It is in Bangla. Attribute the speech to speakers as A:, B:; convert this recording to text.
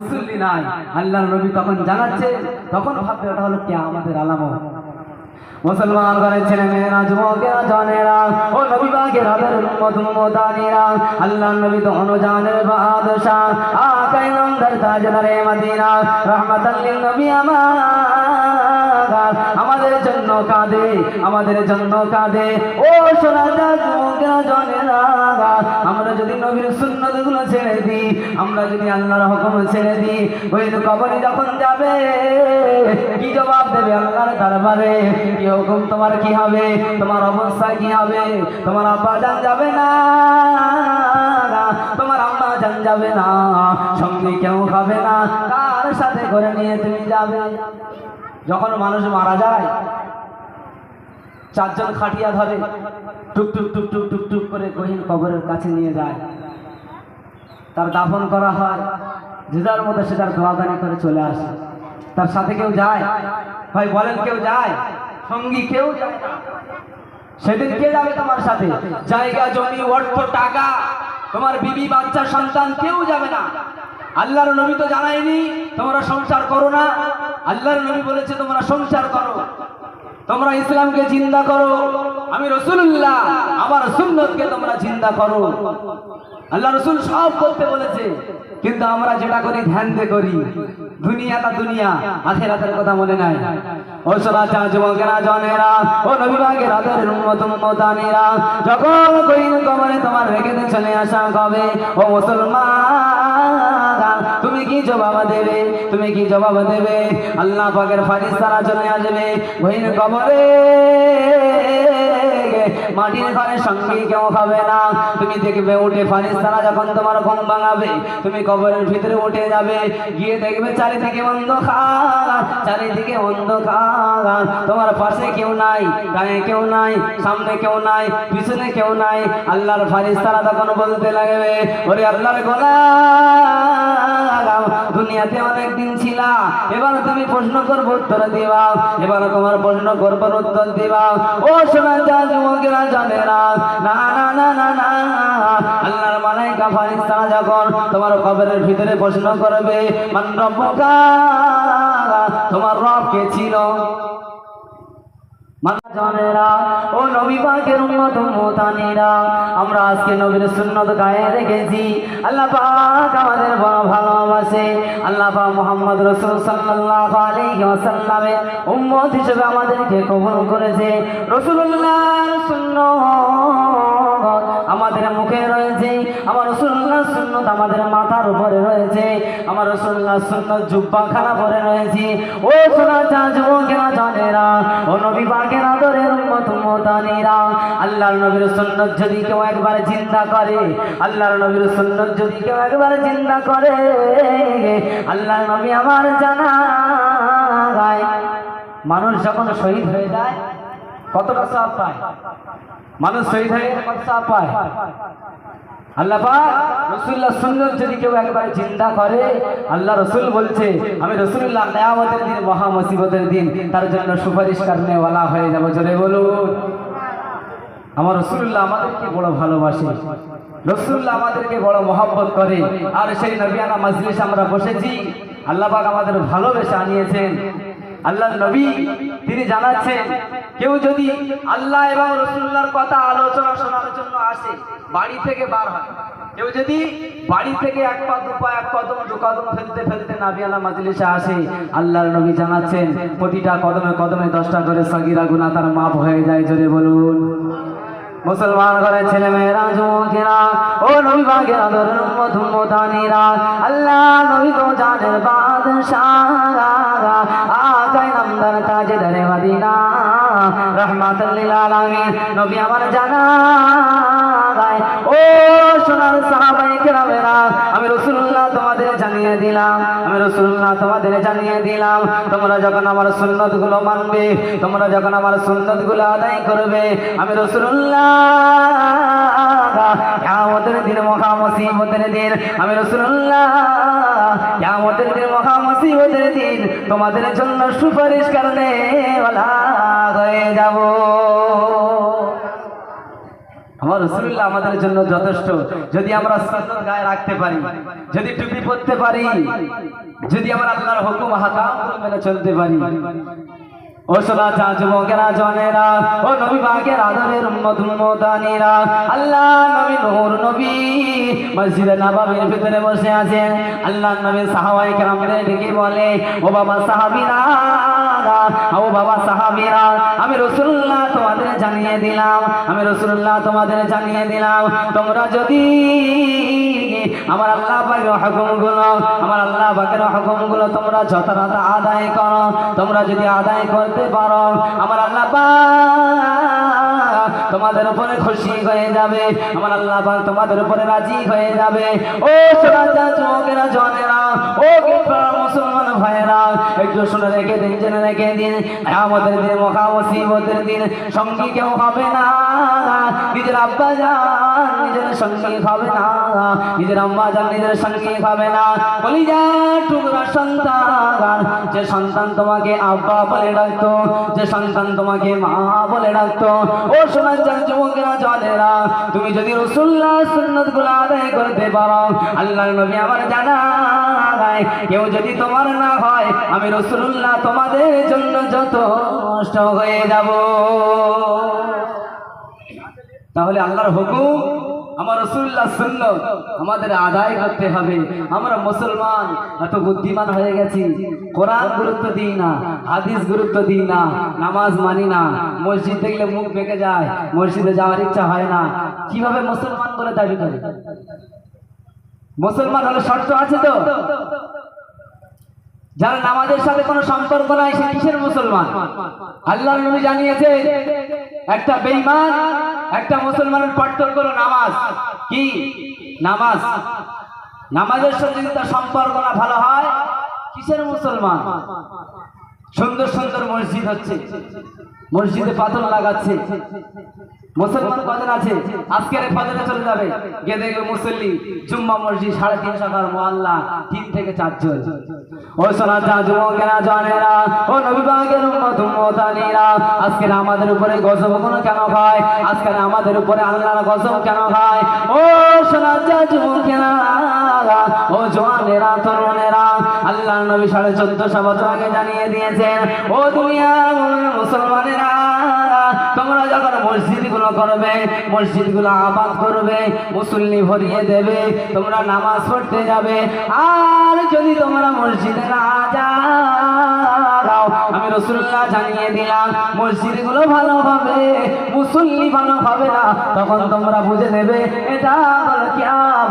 A: মুসল্লি নাই। আল্লাহর নবী তখন জানাচ্ছে, তখন ভাববে ওটা হলো কিয়ামতের আলামত। মুসলমান ঘরের ছেলে মেয়েরা, যুবকেরা, জনেরা ও নবী পাকের আদর উম্মত উম্মতানিরা, আল্লাহর নবী তো অনুজানের বাদশা, আকায়ে নামদার তাজদারে মদিনা, রাহমাতাল লিল নবী আমাদের জন্য কাঁদে, আমাদের জন্য কাঁদে। ও সোনা যুবকেরা, জনেরা, আমরা যদি নবীর সুন্নতগুলো ছেড়ে দিই, আমরা যদি আল্লাহর হুকুম ছেড়ে দিই, ওই কবরে যখন যাবে কি জবাব দেবে আল্লাহর দরবারে? কি হুকুম তোমার কি হবে? তোমার অবস্থা কি হবে? তোমার আব্বা জান যাবে না, তোমার আম্মা জান যাবে না, সঙ্গে কেউ খাবে না, কার সাথে করে নিয়ে তুমি যাবে? যখন মানুষ মারা যায়, চারজন খাটিয়া ধরে, টুক টুক টুক টুক টুক টুক করে গহীন কবরের কাছে নিয়ে যায়, তার দাফন করা হয়, যে যার মতো সে তার দোয়াদানি করে চলে আসে। তার সাথে কেউ যায়? ভাই বলেন, কেউ যায়? সঙ্গী কেউ যায় না। সেদিন কে যাবে তোমার সাথে? জায়গা জমি অর্থ টাকা, তোমার বিবি বাচ্চা সন্তান কেউ যাবে না। আল্লাহর নবী তো জানায়নি তোমরা সংসার করো না, আল্লাহর নবী বলেছে তোমরা সংসার করো, তোমরা ইসলামকে জিন্দা করো, আমি রাসূলুল্লাহ আমার সুন্নতকে তোমরা জিন্দা করো। আল্লাহ রাসূল সব করতে বলেছে, কিন্তু আমরা যেটা করি ধ্যান দিয়ে করি, দুনিয়াটা দুনিয়া, আখিরাতের কথা মনে নাই। ও সোনাচা যুবকেরা, জনেরা ও নবী পাকের আদরের উম্মত উম্মতানিরা, যখন কইন কবরে তোমার রেখে চলে আসা কবে, ও মুসলমান তুমি কি জবাব দেবে? তুমি কি জবাব দেবে? আল্লাহ পাকের ফেরেশতারা চলে আসবে কইন কবরে, মাটির ঘরে সঙ্গী কেউ হবে না। তুমি দেখবে উঠে ফেরেশতারা যখন তোমার ঘুম ভাঙাবে, তুমি কবরের ভিতরে উঠে যাবে, গিয়ে দেখবে চারিদিকে অন্ধকার, চারিদিকে অন্ধকার, তোমার পাশে কেউ নাই, ডানে কেউ নাই, সামনে কেউ নাই, পিছনে কেউ নাই। আল্লাহর ফেরেশতারা তখন বলতে লাগবে, ওরে আল্লাহর গোলাম, দুনিয়াতে অনেক দিন ছিলা, এবার তুমি প্রশ্ন করবো উত্তর দিবা, এবার তোমার প্রশ্ন করবো উত্তর দিবা। ও শোনা যা যুবকেরা, জনেরা, না না না না না, আল্লাহর মালায়েকা ফেরেশতারা যখন তোমার কবরের ভিতরে প্রশ্ন করবে, মান রব্বুকা, তোমার রব কে ছিল? জনেরা ও নবী পাকের উম্মত উম্মতানিরা, আমরা আজকে নবীর সুন্নাত গায়ে রেখেছি। আল্লাহ পাক আমাদের বড় ভালোবাসে। আল্লাহ পাক মুহাম্মদ রাসূল সাল্লাল্লাহু আলাইহি ওয়াসাল্লামের উম্মত হিসেবে আমাদেরকে কবুল করেছে। রাসূলুল্লাহর সুন্নাত আমাদের মুখে রয়েছে, আমার রাসূলুল্লাহর সুন্নাত আমাদের মাথার উপরে রয়েছে, আমার রাসূলুল্লাহর সুন্নাত জুব্বাখানা পরে রয়েছে। ও সোনা চা যুবকেরা, জনেরা ও নবী পাকের আদরের উম্মত উম্মতানিরা, আল্লাহর নবীর সুন্নাত যদি কেউ একবার জিন্দা করে, আল্লাহর নবীর সুন্নাত যদি কেউ একবার জিন্দা করে, আল্লাহর নবী আমার জানা গায় মানুষ যখন শহীদ হয়ে যায় কতটা সওয়াব পায়? মানুষ শহীদ হয়ে কত সওয়াব পায়? আল্লাহ পাক রাসূলুল্লাহ সুন্নাত যদি কেউ একবার জিন্দা করে, আল্লাহ রাসূল বলছে আমি রাসূলুল্লাহ কিয়ামতের দিন, মহা মুসিবতের দিন তার জন্য সুপারিশ করনে ওয়ালা হয়ে যাব। জোরে বলুন। আমার রাসূলুল্লাহ আমাদেরকে বড় ভালোবাসে, রাসূলুল্লাহ আমাদেরকে বড় মহব্বত করে, আর সেই নবিয়ানা মজলিস আমরা বসেছি, আল্লাহ পাক আমাদের ভালোবেসে আনিয়েছেন। আল্লাহর নবী তিনি জানাচ্ছেন, কেউ যদি আল্লাহ এবং রাসূলুল্লাহর কথা আলোচনা শোনার জন্য আসে, বাড়ি থেকে বার হয়, কেউ যদি বাড়ি থেকে এক পা দু পা, এক কদম দু কদম ফেলতে ফেলতে নাবিয়ানা মাজলিসে আসে, আল্লাহর নবী জানাচ্ছেন প্রতিটা কদমে কদমে 10টা করে সগীরা গুনাহ তার মাফ হয়ে যায়। জোরে বলুন। মুসলমান ঘরের ছেলে মেয়েরা, যুবকেরা ও নবী পাকের আদরের উম্মত উম্মতানিরা, আল্লাহ নবী তো জানের বাদশাহ, আকায়ে নামদার তাজদারে মদিনা, রাহমাতাল লিল আলামিন, নবী আমার জানা গায়। ও সোনার সাহাবায়ে কেরামেরা, আমি রাসূলুল্লাহ তোমাদের জানিয়ে দিলাম, আমি রাসূলুল্লাহ তোমাদের জানিয়ে দিলাম, তোমরা যখন আমার সুন্নাতগুলো মানবে, তোমরা যখন আমার সুন্নাতগুলো আদায় করবে, আমি রাসূলুল্লাহ কিয়ামতের দিন, মহা মুসিবতের দিন, আমি রাসূলুল্লাহ কিয়ামতের দিন, মহা মুসিবতের দিন তোমাদের জন্য সুপারিশ করনে ওয়ালা হয়ে যাব। আমার রাসূলুল্লাহ আমাদের জন্য যথেষ্ট। যদি আমরা সুন্নাত গায়ে রাখতে পারি, যদি টুপি পরতে পারি, যদি আমরা আল্লাহর হুকুম হাকাম মেনে চলতে পারি। ও সোনা চা যুবকেরা জনেরা, ও নবী পাকের আদরের উম্মত উম্মতানিরা, আল্লাহ নবী নূর নবী মসজিদে নববীর ভিতরে বসে আছেন। আল্লাহ নবী সাহাবায়ে কেরামদের ডেকে বলে, ও বাবা সাহাবীরা, ও বাবা সাহাবীরা, আমি রাসূলুল্লাহ তোমাদের জানিয়ে দিলাম, আমি রাসূলুল্লাহ তোমাদের জানিয়ে দিলাম, তোমরা যদি আমার আল্লাহ পাকের হুকুমগুলো, আমার আল্লাহ পাকের হুকুমগুলো তোমরা যথাযথ আদায় করো, তোমরা যদি আদায় করতে পারো, আমার আল্লাহ পাক তোমাদের উপরে খুশি হয়ে যাবে, আমার আল্লাহ পাক তোমাদের উপরে রাজি হয়ে যাবে। ও সোনা যুবকেরা জনেরা, ও মুসলমান ভাইয়েরা, একটু শুনে রেখে দিন, জেনে রেখে দিন, আমাদের দিন মহা মুসিবতের দিন সঙ্গী কেউ হবে না, নিজের আব্বা জান নিজের সঙ্গী হবে না, নিজের আম্মা জান নিজের সঙ্গী হবে না, কলিজা টুকরা সন্তান, যে সন্তান তোমাকে আব্বা বলে ডাকতো, যে সন্তান তোমাকে মা বলে ডাকতো, ও শোনা যান যুবকেরা জনেরা, তুমি যদি রাসূলুল্লাহ সুন্নাতগুলো আদায় করতে পারো, আল্লাহর নবী আমার জানায়, কেউ যদি তোমার না হয়, আমি রাসূলুল্লাহ তোমাদের জন্য যথেষ্ট হয়ে যাব। তাহলে আল্লাহর হুকুম, আমার রাসূলুল্লাহ সুন্নাত আমাদের আদায় করতে হবে। আমরা মুসলমান এত বুদ্ধিমান হয়ে গেছি, কোরআন গুরুত্ব দিই না, হাদিস গুরুত্ব দিই না, নামাজ মানি না, মসজিদ দেখলে মুখ বেঁকে যায়, মসজিদে যাওয়ার ইচ্ছা হয় না। কিভাবে মুসলমান বলে দাবি করে? মুসলমান হলে শর্ত আছে তো? যারা নামাজের সাথে কোনো সম্পর্ক নাই সে কিসের মুসলমান? আল্লাহর নবী জানিয়েছে, একটা বেঈমান একটা মুসলমানের পার্থক্য হলো নামাজ। কি নামাজ? নামাজের সাথে যদি তার সম্পর্ক না ভালো হয়, কিসের মুসলমান? সুন্দর সুন্দর মসজিদ হচ্ছে, মসজিদে পাথর লাগাচ্ছে, মুসলমান কজন আছে? আজকের ফজরে চলে যাবে, গিয়ে দেখবে মুসল্লি জুম্মা মসজিদ 350 টাকার মহল্লা 3 থেকে 4 জন। ও সোনা যুবকেরা জনেরা, ও নবী পাকের উম্মত উম্মতানিরা, আজকে আমাদের উপরে গজব কেন হয়? আজকে আমাদের উপরে আল্লাহর গজব কেন হয়? ও সোনা যুবকেরা, ও জওয়ানেরা, তরুণেরা, আল্লাহর নবী 1450 বছর আগে জানিয়ে দিয়েছেন, ও দুনিয়ার মুসলমানেরা, তোমরা যখন মসজিদগুলো করবে, মসজিদগুলো আবাদ করবে, মুসল্লি ভরিয়ে দেবে, তোমরা নামাজ পড়তে যাবে, আর যদি তোমরা মসজিদে না যাও, আমি রাসূলুল্লাহ জানিয়ে দিলাম, মসজিদগুলো ভালো হবে, মুসল্লি ভালো হবে না, তখন তোমরা বুঝে নেবে এটা হলো কিয়ামত।